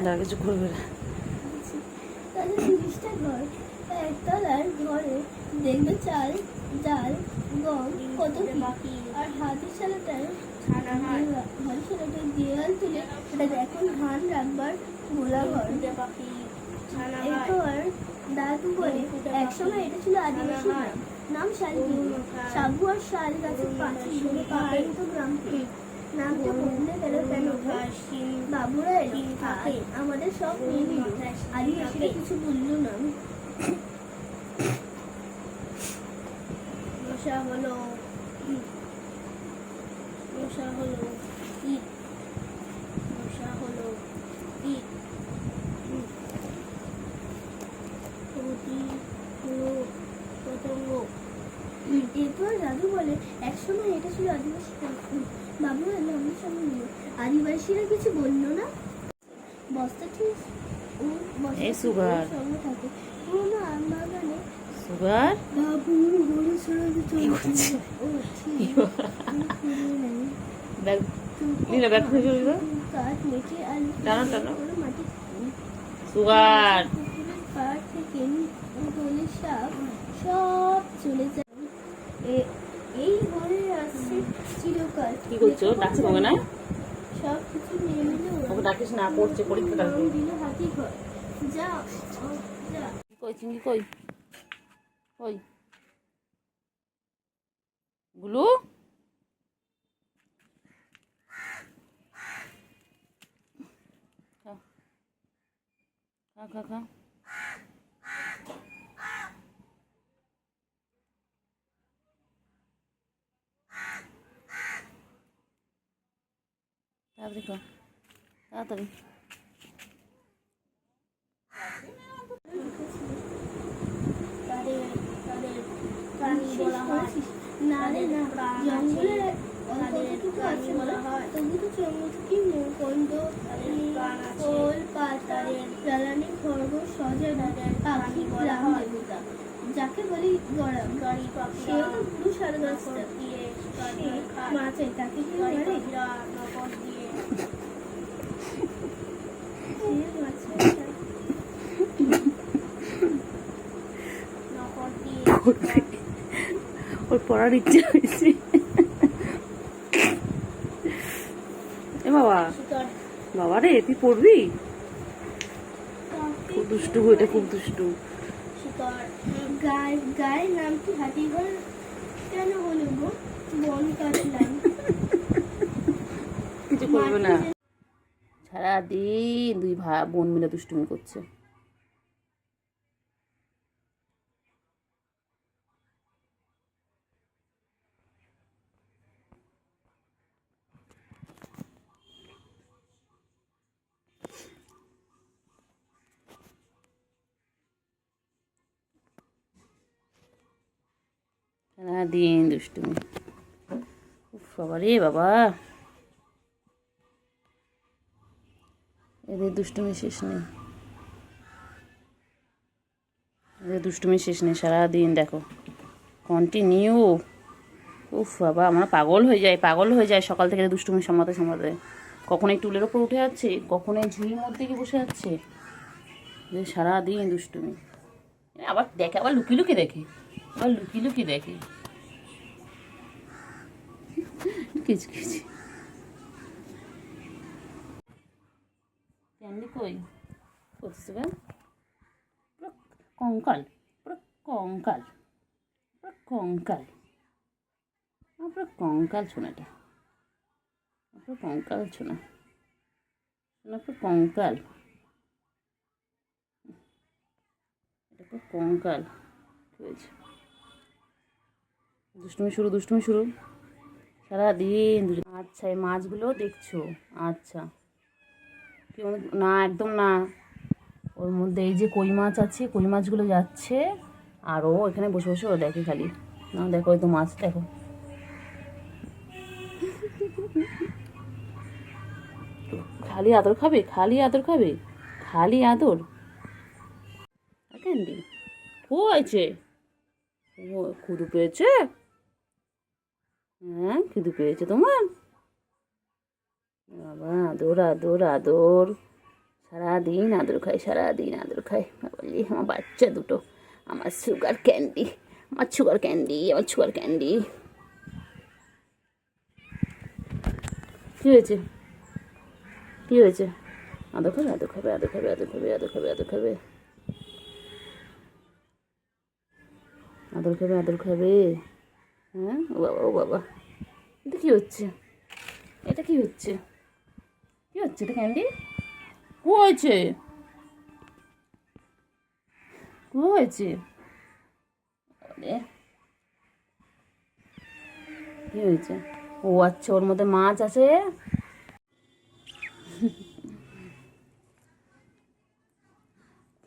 না কিছু করবে না। তাদের 30টা ঘর, একতলার ঘরে দেখবে চাল ডাল গম কত বাকি, আর হাতিশালাটার দেয়াল তুলে সেটা এখন ধান রাখবার গোলা ঘর বাকি। এরপর দাদু বলে একসময় এটা ছিল আদিবাসী নাম শালগিরি। সাবু আর শাল গাছের পাখি বলে পাহাড়ি তো গ্রামকে নামটা বদলে গেল কেন? বাবুরা এলো, আমাদের সব নিয়ে নিল, আদিবাসীরা কিছু বলল না। মশা হলো মশা হলো ঈদ, মশা হলো ঈদ, পতঙ্গ। এরপর দাদু বলে একসময় এটা ছিল আদিবাসী গ্রাম। বাবুরা এলো, আমাদের সঙ্গে নিল, আদিবাসীরা কিছু বললো না। বস্তাটি সঙ্গে থাকে পুরোনো আম বাগানে। সুগার বাবুর গরু ছড়াতে চলছে। ও ঠিক ব্যাগ নিলে ব্যাগ খুলে চলে যাবে। কাঠ মেটে আলু টানো মাটি সুগার পুকুরের পাড় থেকে গলি শাক সব চলে যায়। এই ঘরে আসছে চিরকাল। কি করছো? ডাকছে তোমাকে না? সব কিছু নিয়ে নিলে ওকে ডাকিস না, পড়ছে পরীক্ষা ডাকবে। দিল হাতি ঘর। যা যা কই চিংড়ি কই? কই গুলু? খা খা খা খা। তাড়াতাড়ি খা, তাড়াতাড়ি। প্রাণী বলা হয় না রে না, জঙ্গলে কতটুকু আছে বলা হয়। তবু তো চন্দ্রমুখী মুখন্দ ফুল পাতা জ্বালানি খরগোশ সজা পাখি গ্রাম দেবতা যাকে বলি গরম, সেও তো পুরুষ আর গাছটা মাছে তাকে কি মারে? ওর পড়ার ইচ্ছে হয়েছে। এ বাবা, বাবা রে তুই পড়বি? খুব দুষ্টু, এটা খুব দুষ্টু। গায়ের নাম কি হাতিঘর কেন হলো গো? বন কাটলাম, কিছু করবে না। সারাদিন দুই ভাই বোন মিলে দুষ্টুমি করছে। সারাদিন দুষ্টুমি। বাবা রে বাবা, এদের দুষ্টুমি শেষ নেই, এদের দুষ্টুমি শেষ নেই। সারাদিন দেখো কন্টিনিউ। উফ বাবা, আমরা পাগল হয়ে যায় সকাল থেকে দুষ্টুমি সামলাতে সামলাতে। কখন এই টুলের ওপর উঠে যাচ্ছে, কখন এই ঝুড়ির মধ্যে গিয়ে বসে যাচ্ছে। যে সারাদিন দুষ্টুমি। আবার দেখে, আবার লুকিয়ে লুকিয়ে দেখে, আবার লুকিয়ে লুকিয়ে দেখে। কিছু কিছু ক্যান্ডি কই করতেছে? পুরো কঙ্কাল, পুরো কঙ্কাল, পুরো কঙ্কাল, পুরো কঙ্কাল ছোনাটা, পুরো কঙ্কাল ছোনা, পুরো কঙ্কাল, এটা পুরো কঙ্কাল। কি হয়েছে? দুষ্টুমি শুরু, দুষ্টুমি শুরু সারাদিন। আচ্ছা, এই মাছগুলো দেখছো? আচ্ছা, কি না, একদম না। ওর মধ্যে এই যে কই মাছ আছে, কই মাছগুলো যাচ্ছে, আর ও এখানে বসে বসে ও দেখে খালি। না দেখো, ওই তো মাছ দেখো। খালি আদর খাবে, খালি আদর খাবে, খালি আদর। ক্যান্ডি হয়েছে, ক্ষুধু পেয়েছে? হ্যাঁ, ক্ষুধু পেয়েছে তোমার? বাবা, আদর আদর আদর, সারা সারাদিন আদর খায়, সারাদিন আদর খায়। বলি আমার বাচ্চা দুটো, আমার সুগার ক্যান্ডি, আমার সুগার ক্যান্ডি, আমার সুগার ক্যান্ডি। কী হয়েছে, কী হয়েছে? আদর খাবে, আদর খাবে, আদর খাবে, আদর খাবে, আদর খাবে, আদর খাবে, আদর খাবে, আদর খাবে। হ্যাঁ, ও বাবা, ও বাবা, এটা কী হচ্ছে, এটা কী হচ্ছে, কী হচ্ছে এটা ক্যান্ডি? কী হয়েছে, কী হয়েছে? কী হয়েছে? ও আচ্ছা, ওর মধ্যে মাছ আছে।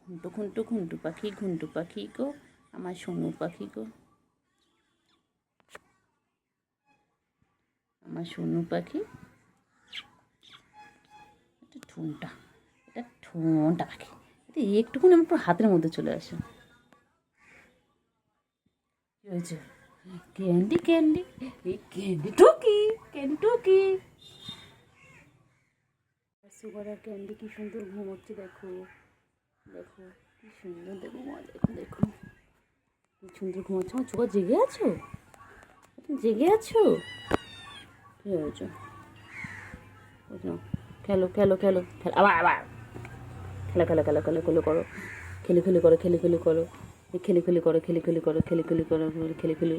খুন্টু খুন্টু খুন্টু পাখি, ঘুন্টু পাখি গো, আমার সোনু পাখি গো, আমার সোনু পাখি। এটা ঠুনটা, এটা ঠুনটা পাখি। এটা একটুকুনি আমার পুরো হাতের মধ্যে চলে আসে। কি হয়েছে? ক্যান্ডি ক্যান্ডি, এই ক্যান্ডি টুকি, ক্যান্ডি টুকি। সুগার আর ক্যান্ডি কি সুন্দর ঘুমোচ্ছে, দেখো দেখো কি সুন্দর, দেখো মা, দেখো দেখো কি সুন্দর ঘুমোচ্ছে। আমার সুগার জেগে আছো, তুমি জেগে আছো? কি হয়েছে? খেলো খেলো খেলো খেলো, আবার আবার খেলো খেলো খেলো খেলো খেলো করো, খেলি খেলি করো, খেলি খেলি করো, খেলি খেলি করো, খেলি খেলি করো, খেলি খেলি করো, খেলি খেলি।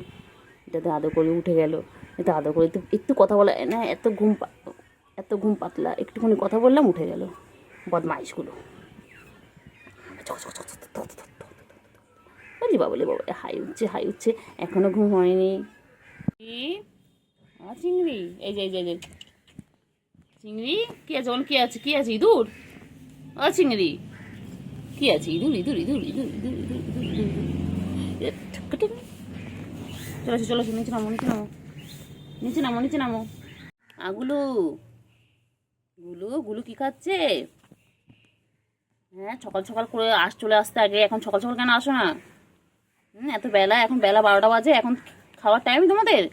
এটাতে আদর করে উঠে গেল, এটা আদর করে একটু কথা বলা না, এত ঘুম পাতলা, একটুখানি কথা বললাম উঠে গেল। বদমাইশগুলো। বলি বাবা, বলি বাবা, হাই উঠছে, হাই উঠছে, এখনো ঘুম হয়নি। কি চিংড়ি, এই যে এই যে এই যে চিংড়ি, কি আছে বল, কি আছে, কি আছে, ইঁদুর? ও চিংড়ি, কি আছে? ইঁদুর, ইঁদুর, ইঁদুর, ইঁদুর, ইঁদুর, ইঁদুর, ইঁদুর, ইঁদুর। চলো চলো, নিচে নামো, নিচে নামো, নিচে নামো, নিচে নামো। গুলু, গুলু, গুলু কি খাচ্ছে? হ্যাঁ, সকাল সকাল করে চলে আসতে আগে, এখন সকাল সকাল কেন আসো না? এত বেলা, এখন বেলা 12টা বাজে, এখন খাওয়ার টাইম তোমাদের?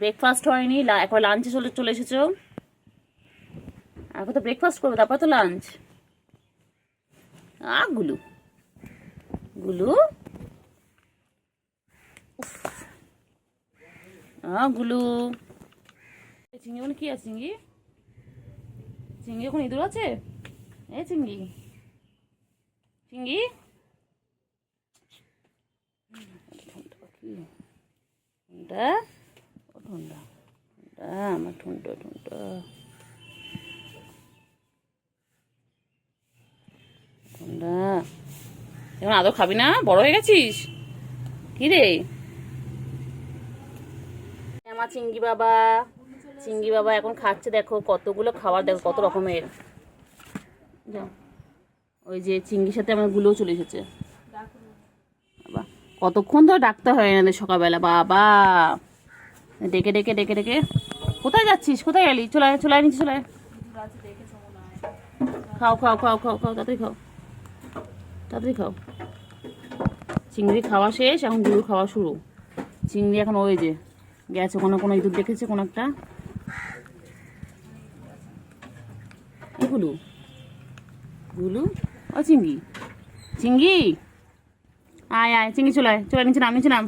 ব্রেকফাস্ট হয়নি, এখন লাঞ্চে চলে চলে এসেছো। এখন তো ব্রেকফাস্ট করবে, তারপর তো লাঞ্চ। গুলু, গুলু, গুলু। চিংড়ি বলে কি আছে? চিংড়ি, চিংড়ি এখন ইঁদুর আছে? এ চিংড়ি, চিংড়ি, ঠুনটা, ও ঠুনটা, ঠুনটা, আমার ঠুনটা, ঠুনটা, ঠুনটা। এখন আদর খাবি না? বড় হয়ে গেছিস? কি রে আমার চিংড়ি বাবা, চিংড়ি বাবা এখন খাচ্ছে, দেখো কতগুলো খাবার, দেখো কত রকমের। ওই যে চিংড়ির সাথে আমার গুলোও চলে এসেছে। বাবা, কতক্ষণ ধরে ডাকতে হয় এনাদের সকালবেলা, বাবা ডেকে ডেকে ডেকে ডেকে। কোথায় যাচ্ছিস, কোথায় গেলি? চলে আয়, চলে আয়, নিচে চলে আয়। খাও খাও খাও খাও খাও, তাড়াতাড়ি খাও, তাড়াতাড়ি খাও। চিংড়ি খাওয়া শেষ, এখন গুলো খাওয়া শুরু। চিংড়ি এখন ওই যে গেছে, কোনো ইঁদুর দেখেছে, কোনো একটা। এগুলো গুলু, ও চিংড়ি, চিংড়ি, আয় আয় চিংড়ি, চলে আয়, চলে আয়, নিচে নাম, নিচে নাম।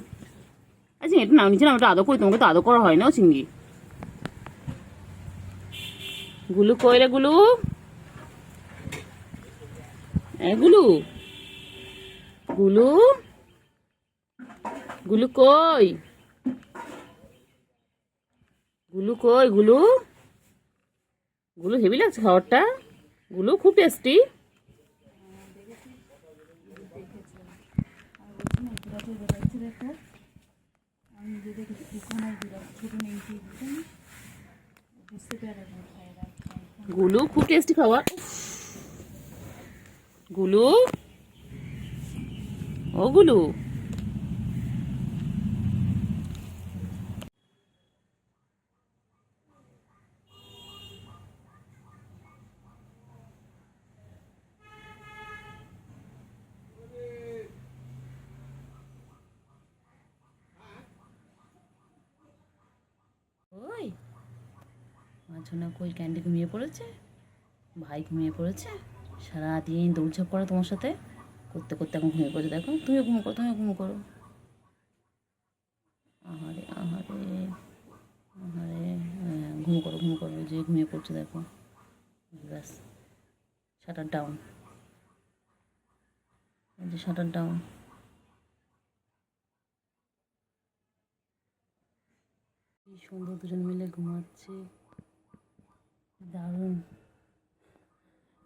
আচ্ছা, একটু নাম, নিচে নাম, একটু আদর করি, তোমাকে তো আদর করা হয় না। ও চিংড়ি, গুলু কই রে গুলু, এ গুলু, গুলু, গুলু কই, গুলু কই, গুলু, গুলু হেভি লাগছে খাবারটা, গুলু খুব টেস্টি। গুলু খুব টেস্টি খাবার। গুলু, ও গুলু, ওই মাঝখানে কই ক্যান্ডি ঘুমিয়ে পড়েছে, ভাই ঘুমিয়ে পড়েছে। সারাদিন দৌড়ঝাঁপ করে তোমার সাথে করতে করতে এখন ঘুমিয়ে পড়ছে। দেখো তুমিও ঘুমো করো, তুমিও ঘুমো করো। আহারে আহারে আহারে, ঘুমো করো ঘুমো করো, যে ঘুমিয়ে পড়ছে দেখো। ব্যাস, শাটার ডাউন, এই যে শাটার ডাউন। কি সুন্দর দুজন মিলে ঘুমাচ্ছে, দারুণ।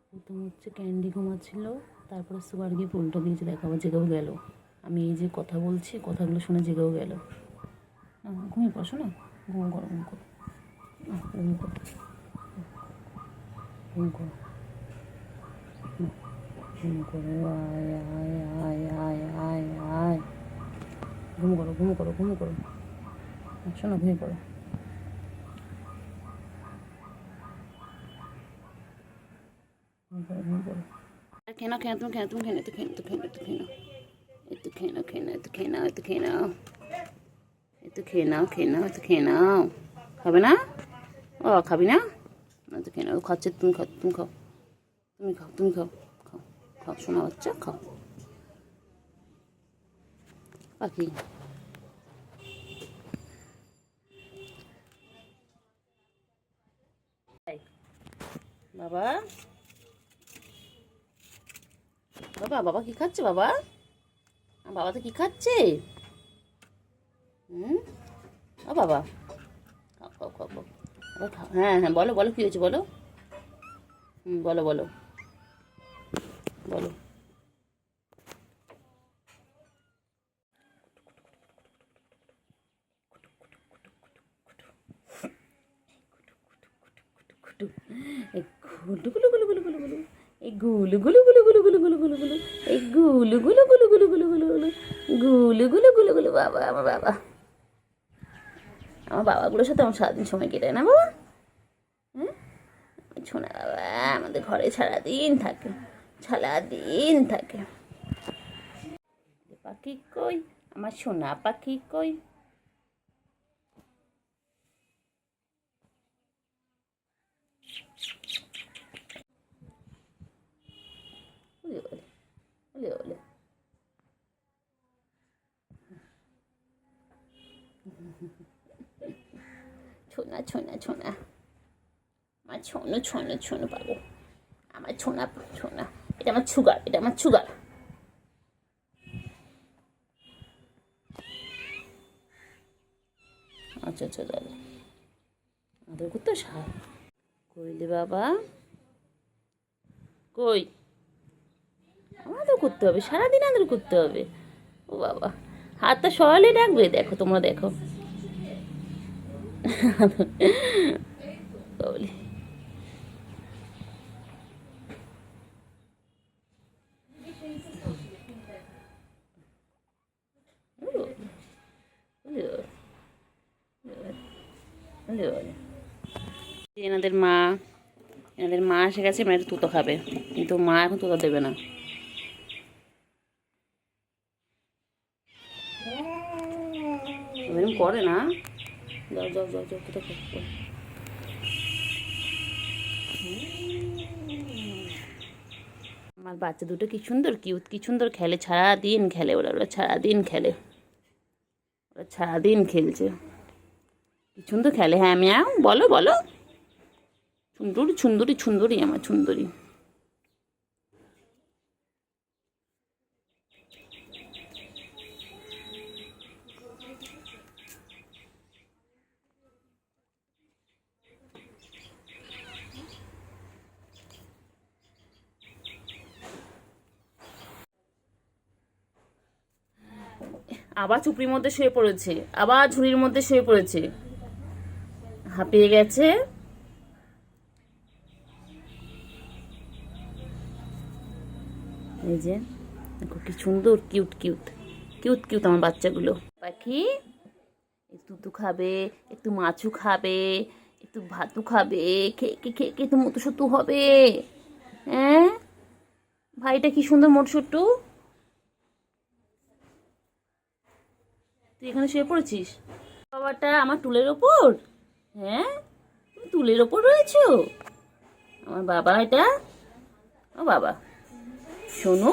প্রথম হচ্ছে ক্যান্ডি ঘুমাচ্ছিল, তারপরে সুগার গিয়ে উল্টো দিয়েছে, দেখো আবার জেগেও গেল। আমি এই যে কথা বলছি, কথাগুলো শুনে জেগেও গেল। ঘুমিয়ে পড়ো না, ঘুম করো ঘুম করো ঘুম করো ঘুম করো ঘুম করো, আয় আয় আয় আয় আয় আয়, ঘুম করো ঘুম করো ঘুম করো, শোনো ঘুমিয়ে পড়ো। খেয়ে নাও খেয়ে তুমি খেয়ে তুমি খেয়ে তো খেয়ে তো খেয়ে তো খেয়ে নাও, একটু খেয়ে নাও খেয়ে নাও একটু খেয়ে নাও একটু খেয়ে নাও একটু খেয়ে নাও খেয়ে নাও একটু খেয়ে নাও। খাবে না? ও খাবি না? তো খেয়ে নাও, খাচ্ছে, তুমি খাও তুমি খাও তুমি খাও তুমি খাও খাও খাও, শোনা বাচ্চা খাও। পাখি বাবা, বাবা বাবা কি খাচ্ছে বাবা? বাবা তো কি খাচ্ছে? ও বাবা, খাও খাও খাও খাও, খাও। হ্যাঁ হ্যাঁ, বলো বলো কী হয়েছে বলো। বলো বলো বলো। গুলু গুলু গুলু গুলু গুলু গুলু, এই গুলু গুলু গুলু গুলু গুলু গুলু গুলু গুলু, এই গুলু গুলু গুলু গুলু গুলু গুলু গুলু, গুলু গুলু গুলু গুলু। বাবা আমার বাবা, আমার বাবাগুলোর সাথে আমার সারাদিন সময় কেটে না বাবা। হ্যাঁ, শোনা বাবা আমাদের ঘরে সারাদিন থাকে, সারাদিন থাকে। পাখি কই, আমার সোনা পাখি কই? ওলে ওলে ওলে ওলে, ছোনা ছোনা ছোনা, আমার ছোনো ছোনো ছোনো পাবো, আমার ছোনা ছোনা। এটা আমার সুগার, এটা আমার সুগার। আচ্ছা আচ্ছা দাদা, আদর করতে কইলে বাবা কই, আদর করতে হবে, সারাদিন আদর করতে হবে। ও বাবা, হাতটা সরালে ডাকবে, দেখো তোমরা দেখো। বলি এনাদের মা, এনাদের মা এসে গেছে, মানে তুতো খাবে, কিন্তু মা এখন তুতো দেবে না। এরকম করে না, যাও যাও যাও যাও, তুতো খাও। আমার বাচ্চা দুটো কি সুন্দর কিউট, কি সুন্দর খেলে, সারাদিন খেলে ওরা, ওরা সারাদিন খেলে, ওরা সারাদিন খেলছে, কি সুন্দর খেলে। হ্যাঁ ম্যাও বলো বলো, সুন্দরী সুন্দরী সুন্দরী আমার সুন্দরী। আবার চুপড়ির মধ্যে শুয়ে পড়েছে, আবার ঝুড়ির মধ্যে শুয়ে পড়েছে, হাঁপিয়ে গেছে। এই যে দেখো কি সুন্দর কিউট কিউট কিউট কিউট আমার বাচ্চাগুলো। পাখি একটু দুধ খাবে, একটু মাছু খাবে, একটু ভাতু খাবে, খেয়ে খেয়ে খেয়ে তো মতো সত্তু হবে। হ্যাঁ ভাইটা কি সুন্দর মোটসুট্টু, তুই এখানে শুয়ে পড়েছিস বাবাটা আমার টুলের ওপর। হ্যাঁ তুমি টুলের ওপর রয়েছো আমার বাবা, এটা ও বাবা শোনো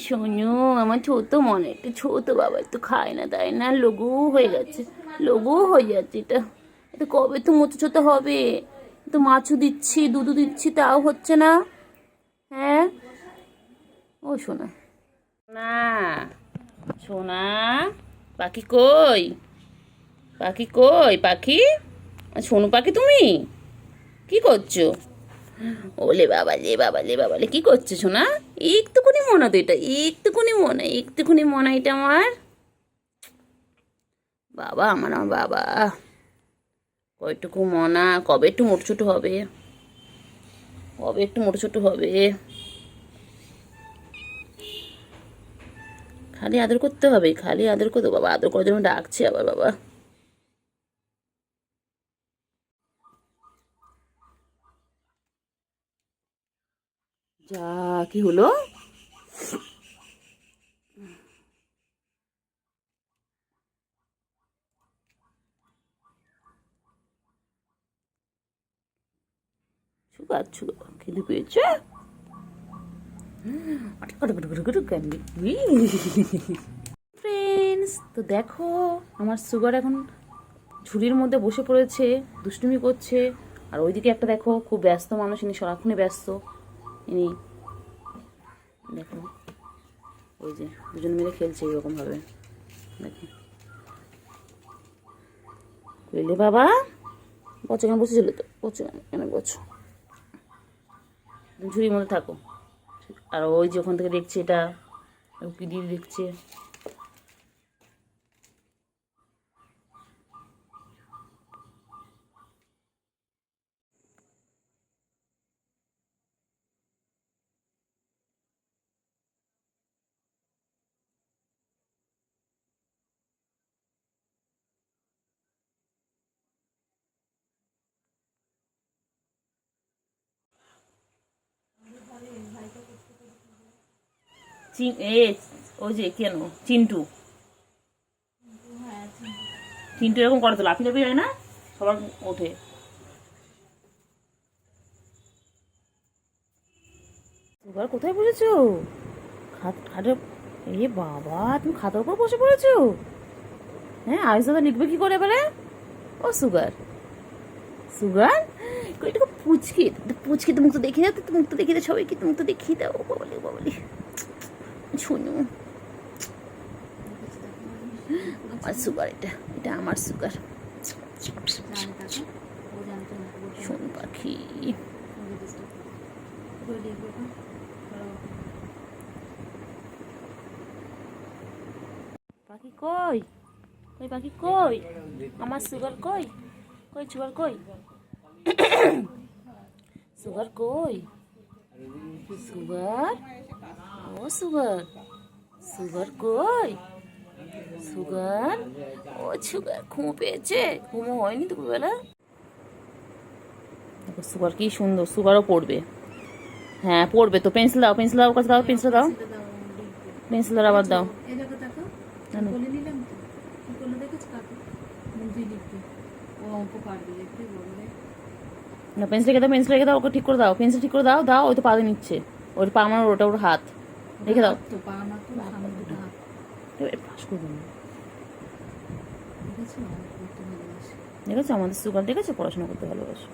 শোনো, আমার ছোট মনে একটু ছোট বাবা, একটু খায় না দেয় না, লঘু হয়ে যাচ্ছে, লঘু হয়ে যাচ্ছে। এটা এটা কবে তো মোচো ছোট হবে? তো মাছও দিচ্ছি, দুধও দিচ্ছি, তাও হচ্ছে না। হ্যাঁ ও সোনা, না সোনা, পাখি কই, পাখি কই, পাখি সোনু পাখি তুমি কি করছো? ওলে বাবা লে বাবা লে বাবা লে, কি করছো সোনা? একটুকুনি মনে তো এটা, একটুকুনি মনে, একটুকুনি মনে এটা আমার বাবা, আমার আমার বাবা। কয়টুকু মনা, কবে একটু মোটো ছোটো হবে, কবে একটু মোটো ছোটো হবে? খালি আদর করতে হবে, খালি আদর করতে, বাবা আদর করার জন্য ডাকছে আবার বাবা। যা কি হলো? সুগার সুগার খিদে পেয়েছে? ফ্রেন্ডস, তো দেখো আমার সুগার এখন ঝুড়ির মধ্যে বসে পড়েছে, দুষ্টুমি করছে। আর ওইদিকে একটা দেখো খুব ব্যস্ত মানুষ, ইনি সারাক্ষণই ব্যস্ত। ইনি দেখো ওই যে দুজন মিলে খেলছে এরকম ভাবে, দেখো বুঝলে বাবা। বছর কেন বসেছিল তো, বছর কেন বছর, ঝুড়ির মধ্যে থাকো। আর ওই যে ওখান থেকে দেখছে, এটা কি দিয়ে দেখছে। এ ওই যে কেন চিন্টু, চিন্টু এরকম করে তো লাফি লাফি হয় না, সবার ওঠে। এবার কোথায় বসেছো? খাটে? এ বাবা, তুমি খাতার উপর বসে পড়েছো? হ্যাঁ, আয়ুষ দাদা লিখবে কি করে এবারে? ও সুগার, সুগার একটু পুচকি, পুচকি, তুমি তো দেখিয়ে দাও, তুমি তো দেখিয়ে দাও সবাইকে, তুমি তো দেখিয়ে দাও। বাবালি বাবালি শুনু, আমার সুগার, এটা এটা আমার সুগার। শোন পাখি, পাখি কই, কই পাখি কই, আমার সুগার কই, কই সুগার কই, সুগার কই, সুগার, ও সুগার, সুগার কই, সুগার, ও সুগার ঘুমো পেয়েছে, ঘুমো হয়নি দুপুরবেলা। দেখো সুগার কি সুন্দর, সুগারও পড়বে। হ্যাঁ পড়বে তো, পেন্সিল দাও, পেন্সিল দাও, কাছে দাও, পেন্সিল দাও, পেন্সিল দাও, আবার দাও। না পেন্সিল রেখে দাও, পেন্সিল রেখে দাও, ওকে ঠিক করে দাও, পেন্সিল ঠিক করে দাও, দাও। ওই তো পা দিয়ে নিচ্ছে, ওর পা আমার, ওটা ওর হাত, রেখে দাও। দেখেছো আমাদের সুগার, দেখেছো পড়াশোনা করতে ভালোবাসে।